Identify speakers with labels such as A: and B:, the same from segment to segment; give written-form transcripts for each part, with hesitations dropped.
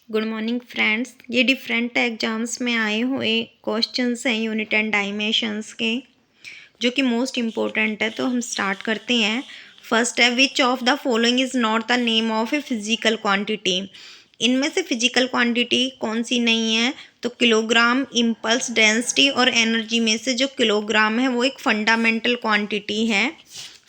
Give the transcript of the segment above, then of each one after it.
A: Good morning friends. ये different exams में आए हुए क्वेश्चंस हैं यूनिट एंड डायमेंशंस के, जो कि मोस्ट इम्पोर्टेंट है। तो हम स्टार्ट करते हैं। फर्स्ट है, which of the following is not the name of a physical quantity. इनमें से फिजिकल क्वांटिटी कौन सी नहीं है? तो किलोग्राम, इम्पल्स, डेंसिटी और एनर्जी में से जो किलोग्राम है वो एक फंडामेंटल क्वांटिटी है,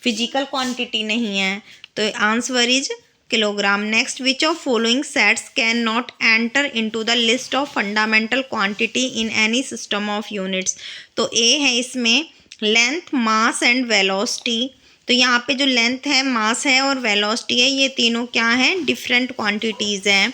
A: फिजिकल क्वांटिटी नहीं है। तो answer is kilogram. Next, which of following sets can not enter into the list of fundamental quantity in any system of units. तो ए है इसमें लेंथ, मास एंड वेलोसिटी। तो यहाँ पे जो लेंथ है, मास है और वेलोसिटी है, ये तीनों क्या हैं? डिफरेंट क्वांटिटीज़ हैं।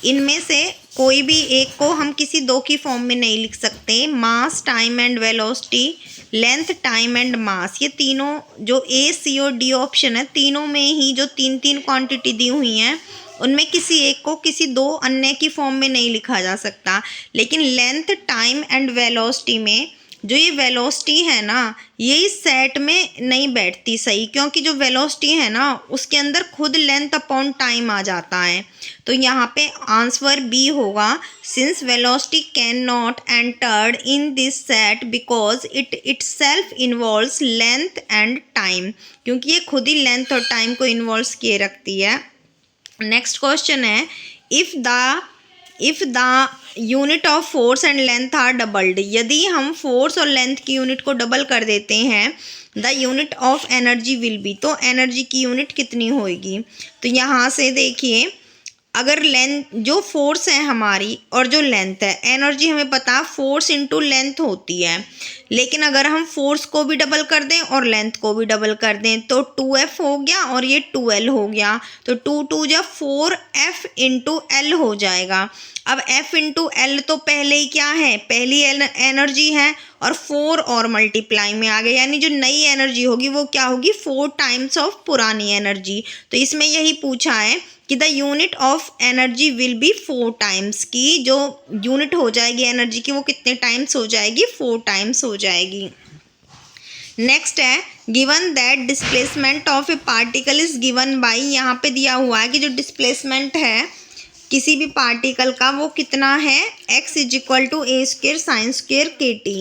A: इनमें से कोई भी एक को हम किसी दो की फॉर्म में नहीं लिख सकते। Mass, time and velocity, length, time and mass, ये तीनों जो ए, सी और डी ऑप्शन है, तीनों में ही जो तीन तीन क्वांटिटी दी हुई हैं उनमें किसी एक को किसी दो अन्य की फॉर्म में नहीं लिखा जा सकता। लेकिन लेंथ, टाइम एंड वेलोसिटी में जो ये वेलोसिटी है ना, ये इस सेट में नहीं बैठती सही, क्योंकि जो वेलोसिटी है ना उसके अंदर खुद लेंथ अपॉन टाइम आ जाता है। तो यहाँ पे आंसर बी होगा, since velocity can not entered in this set because it itself involves length and time, क्योंकि ये खुद ही लेंथ और टाइम को इन्वॉल्व किए रखती है। नेक्स्ट क्वेश्चन है, if the unit of force and length are doubled. यदि हम फोर्स और लेंथ की यूनिट को डबल कर देते हैं, the unit of energy will be. तो एनर्जी की यूनिट कितनी होगी? तो यहाँ से देखिए, अगर लेंथ जो फोर्स है हमारी और जो लेंथ है, एनर्जी हमें पता है फोर्स इंटू लेंथ होती है। लेकिन अगर हम फोर्स को भी डबल कर दें और लेंथ को भी डबल कर दें तो 2F हो गया और ये 2L हो गया। तो 2 2 जब 4F इंटू L हो जाएगा। अब F इंटू L तो पहले ही क्या है? पहली एनर्जी है और 4 और मल्टीप्लाई में आ गया, यानी जो नई एनर्जी होगी वो क्या होगी? 4 टाइम्स ऑफ पुरानी एनर्जी। तो इसमें यही पूछा है कि the unit of energy will be 4 times, की जो यूनिट हो जाएगी एनर्जी की वो कितने टाइम्स हो जाएगी? 4 टाइम्स हो जाएगी। नेक्स्ट है, given that displacement of A particle is given by. यहाँ पे दिया हुआ है कि जो डिस्प्लेसमेंट है किसी भी पार्टिकल का वो कितना है? x is equal to a² sin² kt।